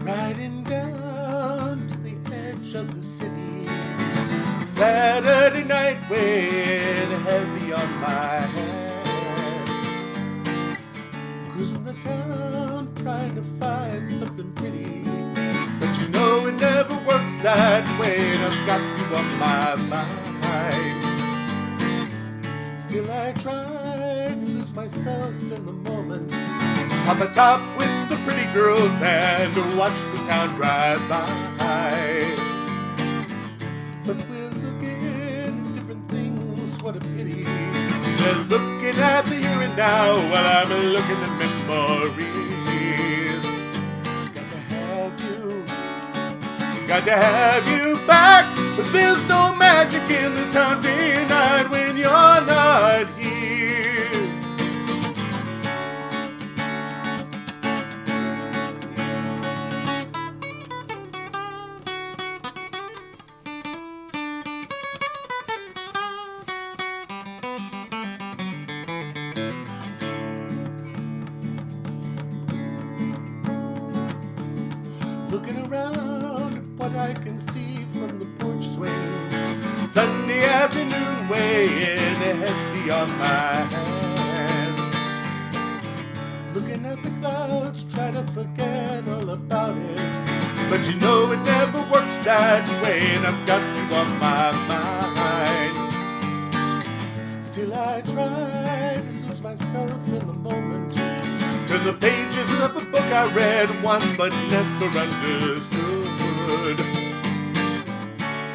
riding down to the edge of the city. Saturday night weighing heavy on my hands. Cruising the town trying to find something pretty. But you know it never works that way, and I've got you on my mind. Still I try to lose myself in the moment, on the top with the pretty girls and watch the town drive by. But we're looking at different things, what a pity. We're looking at the here and now while I'm looking at memories. Got to have you back, but there's no magic in this town day and night when you're not here. Looking around at what I can see from the porch swing, Sunday afternoon weighing heavy on my hands. Looking at the clouds, try to forget all about it, but you know it never works that way, and I've got you on my mind. Still I try to lose myself in the moment, turn the pages of a book I read once but never understood.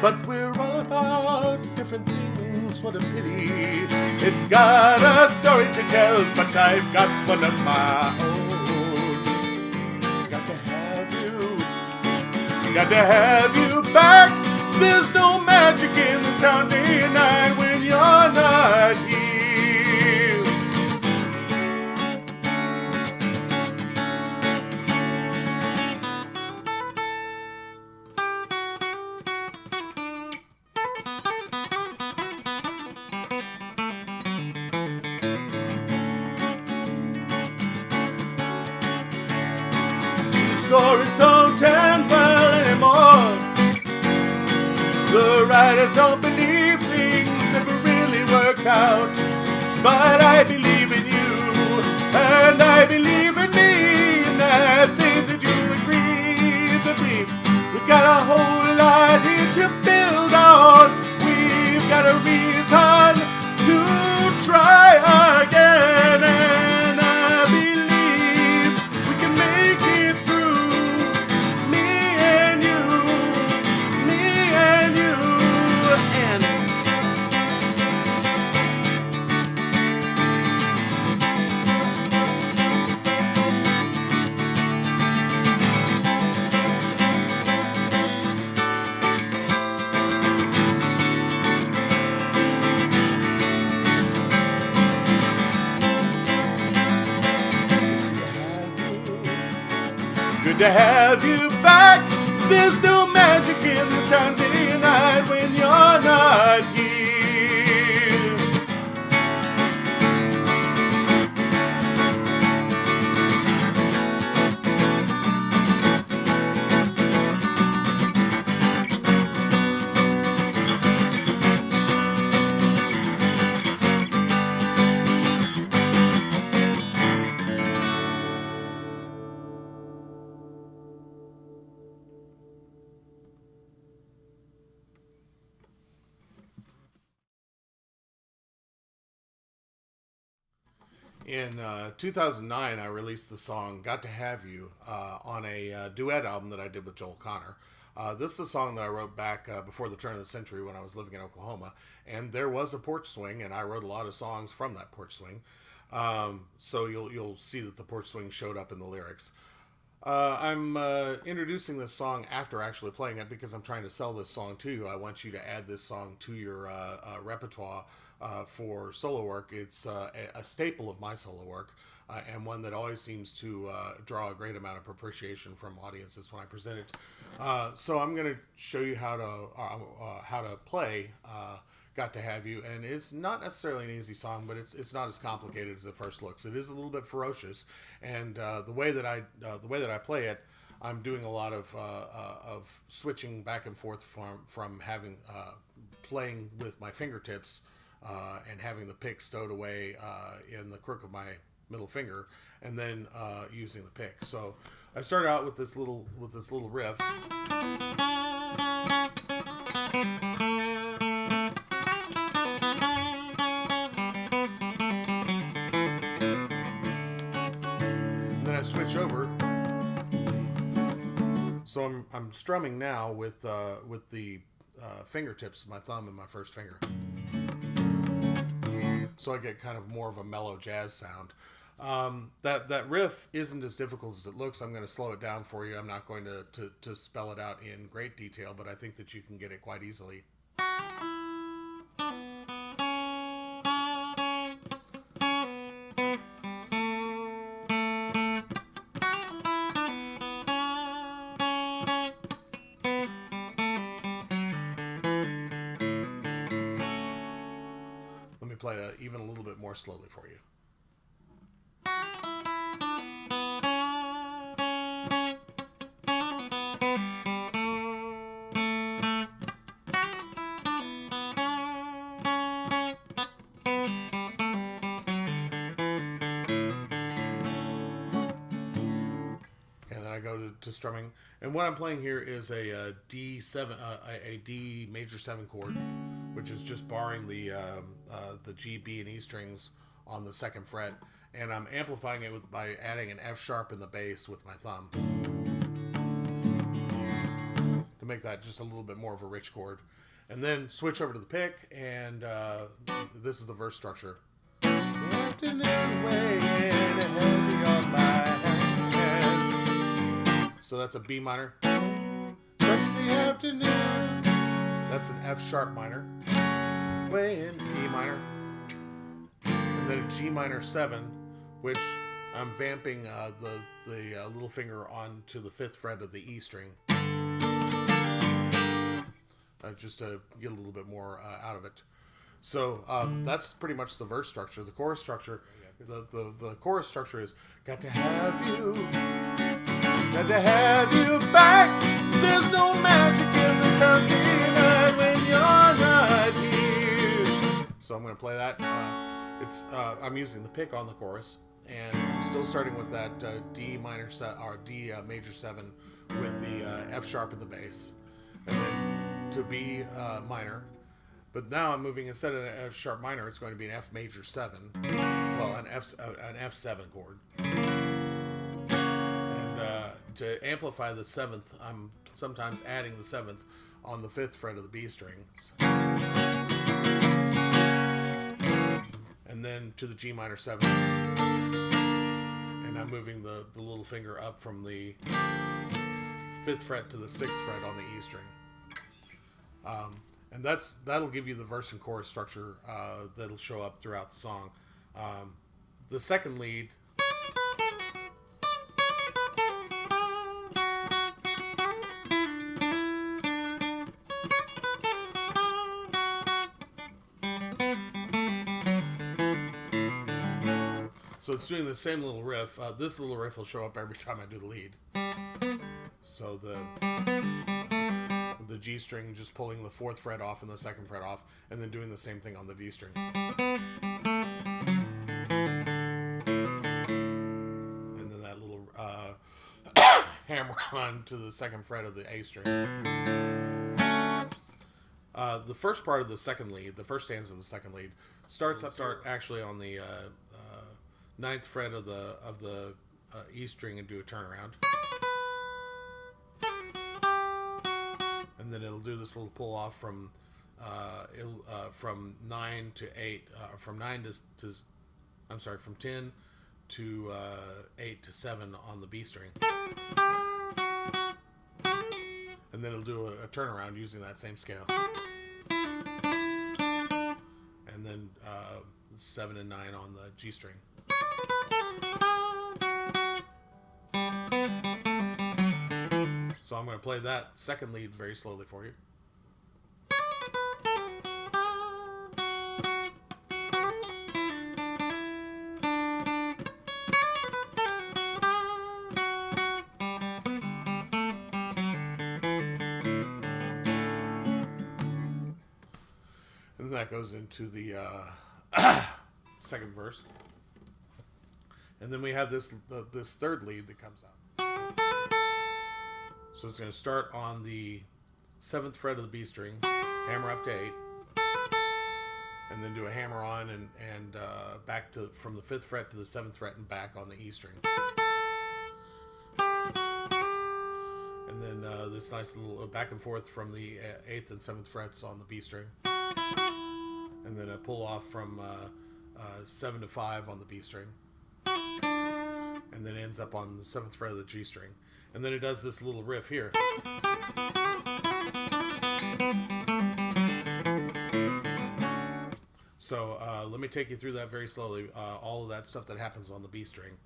But we're all about different things, what a pity. It's got a story to tell, but I've got one of my own. Got to have you back. There's no magic in this town day and night when you're not here. Stories don't end well anymore. The writers don't believe things ever really work out. But I believe in you, and I believe in me, and I think that you'll agree that we've got a whole lot here to build on. We've got a reason to try again, and I believe we can make it through. Good to have you back. There's no magic in this town day and night when you're not here. In 2009, I released the song "Got to Have You" on a duet album that I did with Joel Connor. This is a song that I wrote back before the turn of the century when I was living in Oklahoma, and there was a porch swing, and I wrote a lot of songs from that porch swing. So you'll see that the porch swing showed up in the lyrics. I'm introducing this song after actually playing it because I'm trying to sell this song to you. I want you to add this song to your repertoire for solo work. It's a staple of my solo work and one that always seems to draw a great amount of appreciation from audiences when I present it. So I'm going to show you how to play "Got to Have You," and it's not necessarily an easy song, but it's not as complicated as it first looks. It is a little bit ferocious, and the way that I play it, I'm doing a lot of switching back and forth from having playing with my fingertips and having the pick stowed away in the crook of my middle finger, and then using the pick. So I start out with this little riff. And then I switch over. So I'm strumming now with the fingertips of my thumb and my first finger. So I get kind of more of a mellow jazz sound. That riff isn't as difficult as it looks. I'm going to slow it down for you. I'm not going to spell it out in great detail, but I think that you can get it quite easily. Let me play even a little bit more slowly for you. I go to strumming, and what I'm playing here is a D7, a D major 7 chord, which is just barring the G, B, and E strings on the second fret, and I'm amplifying it by adding an F sharp in the bass with my thumb to make that just a little bit more of a rich chord, and then switch over to the pick, and this is the verse structure. So that's a B minor. That's an F sharp minor. Way in E minor. And then a G minor 7, which I'm vamping the little finger onto the 5th fret of the E string. Just to get a little bit more out of it. So that's pretty much the verse structure. The chorus structure, the chorus structure is got to have you. Got to have you back. There's no magic in this happy night when you're not here. So I'm going to play that. I'm using the pick on the chorus, and I'm still starting with that D minor or D major 7 with the F sharp in the bass, and then to B minor. But now I'm moving, instead of an F sharp minor, it's going to be an F major 7. Well, an F7 chord. To amplify the 7th, I'm sometimes adding the 7th on the 5th fret of the B string. And then to the G minor 7. And I'm moving the little finger up from the 5th fret to the 6th fret on the E string. And that'll give you the verse and chorus structure that'll show up throughout the song. The second lead... So it's doing the same little riff. This little riff will show up every time I do the lead. So the G string just pulling the 4th fret off and the 2nd fret off, and then doing the same thing on the D string. And then that little hammer on to the 2nd fret of the A string. The first part of the second lead, the first stanza of the second lead, start actually on the 9th fret of the E string and do a turnaround, and then it'll do this little pull off from 9 to 8, from 10 to 8 to 7 on the B string, and then it'll do a turnaround using that same scale, and then 7 and 9 on the G string. So I'm going to play that second lead very slowly for you. goes into the second verse. And then we have this third lead that comes out. So it's going to start on the 7th fret of the B string, hammer up to 8, and then do a hammer on and back to from the 5th fret to the 7th fret and back on the E string. And then this nice little back and forth from the 8th and 7th frets on the B string. And then a pull off from 7 to 5 on the B string. And then ends up on the 7th fret of the G string. And then it does this little riff here. So let me take you through that very slowly. All of that stuff that happens on the B string.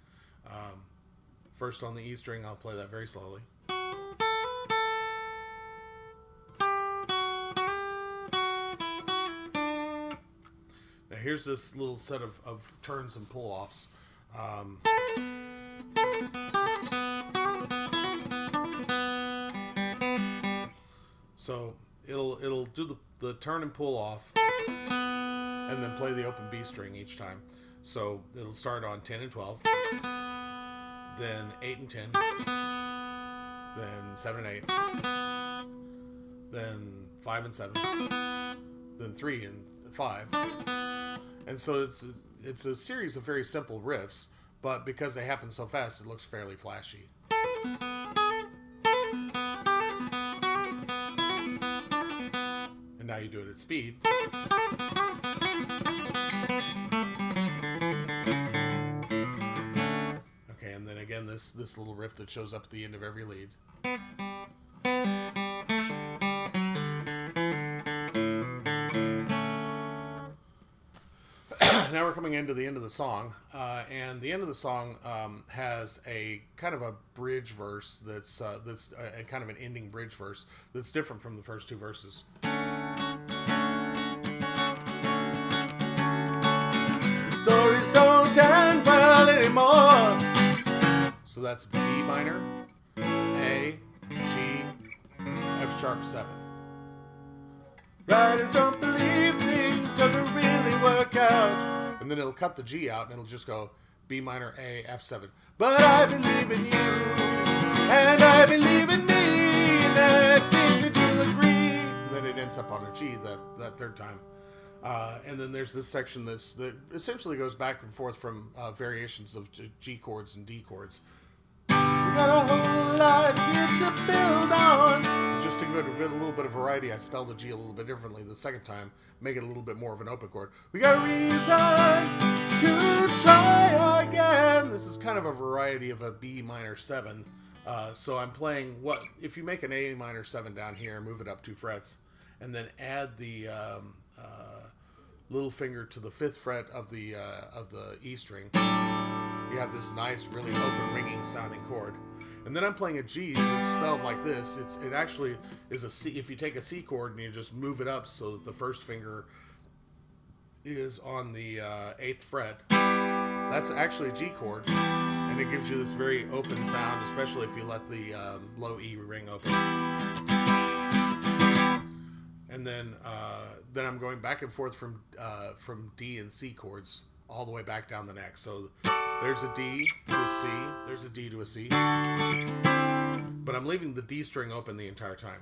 First on the E string, I'll play that very slowly. Now here's this little set of turns and pull-offs. So it'll do the turn and pull off, and then play the open B string each time. So it'll start on 10 and 12, then 8 and 10, then 7 and 8, then 5 and 7, then 3 and 5. And so it's a series of very simple riffs, but because they happen so fast, it looks fairly flashy. And now you do it at speed. Okay, and then again this little riff that shows up at the end of every lead. Now we're coming into the end of the song, and the end of the song has a kind of a bridge verse that's a kind of an ending bridge verse that's different from the first two verses. Stories don't end well anymore. So that's B minor, A, G, F sharp 7. Writers don't believe things ever really work out. And then it'll cut the G out and it'll just go B minor, A, F7. But I believe in you, and I believe in me, and I think that you'll agree. And then it ends up on a G that third time. And then there's this section that essentially goes back and forth from variations of G chords and D chords. We got a whole lot here to build on. Just to give it a little bit of variety, I spell the G a little bit differently the second time, make it a little bit more of an open chord. We got a reason to try again. This is kind of a variety of a B minor 7. So I'm playing what if you make an A minor 7 down here, move it up 2 frets, and then add the little finger to the 5th fret of the E string. You have this nice, really open, ringing sounding chord. And then I'm playing a G that's spelled like this. It actually is a C. If you take a C chord and you just move it up so that the first finger is on the 8th fret, that's actually a G chord. And it gives you this very open sound, especially if you let the low E ring open. And then I'm going back and forth from D and C chords all the way back down the neck. So there's a D to a C, there's a D to a C. But I'm leaving the D string open the entire time.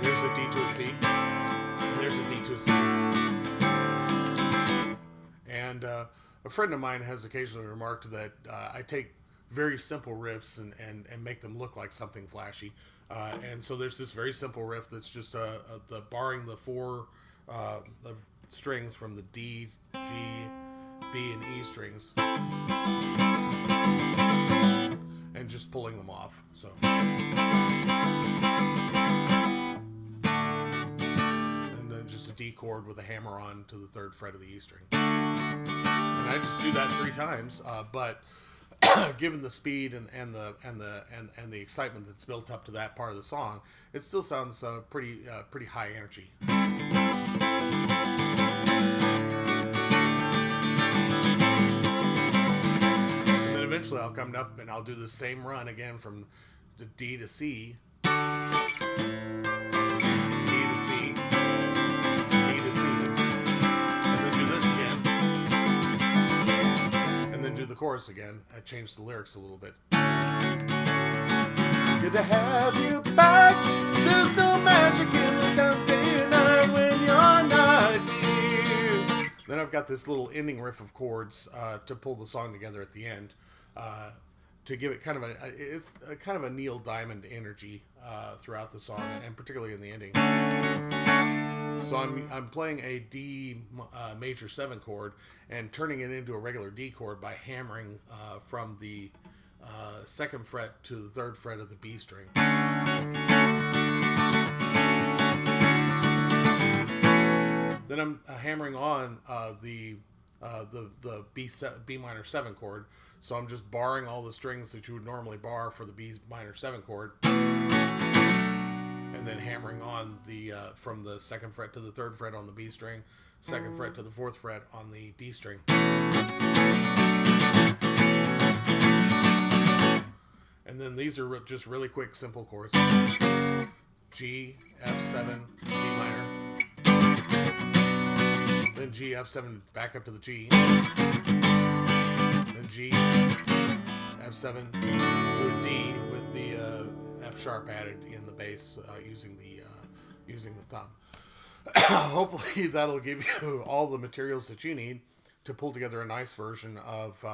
There's a D to a C, and there's a D to a C. And a friend of mine has occasionally remarked that I take very simple riffs and make them look like something flashy. And so there's this very simple riff that's just the barring the 4 strings from the D, G, B, and E strings, and just pulling them off. So, and then just a D chord with a hammer on to the 3rd fret of the E string. And I just do that 3 times, but given the speed and the excitement that's built up to that part of the song, it still sounds pretty high energy. And then eventually I'll come up and I'll do the same run again from the D to C, D to C, chorus again. I changed the lyrics a little bit. Good to have you back. There's no magic in this empty night when you're not here. Then I've got this little ending riff of chords to pull the song together at the end, to give it kind of a Neil Diamond energy throughout the song, and particularly in the ending. So I'm playing a D major 7 chord and turning it into a regular D chord by hammering from the 2nd fret to the 3rd fret of the B string. Then I'm hammering on the B minor 7 chord. So I'm just barring all the strings that you would normally bar for the B minor 7 chord, and then hammering on the from the 2nd fret to the 3rd fret on the B string, 2nd fret to the 4th fret on the D string. And then these are just really quick, simple chords. G, F7, D minor. Then G, F7, back up to the G. Then G, F7, to a D with the F sharp added in the bass using the thumb. Hopefully that'll give you all the materials that you need to pull together a nice version of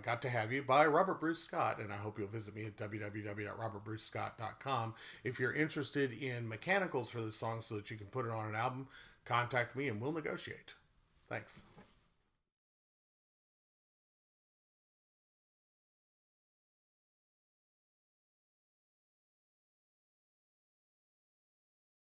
Got to Have You by Robert Bruce Scott. And I hope you'll visit me at www.robertbrucescott.com. If you're interested in mechanicals for this song so that you can put it on an album, contact me and we'll negotiate. Thanks.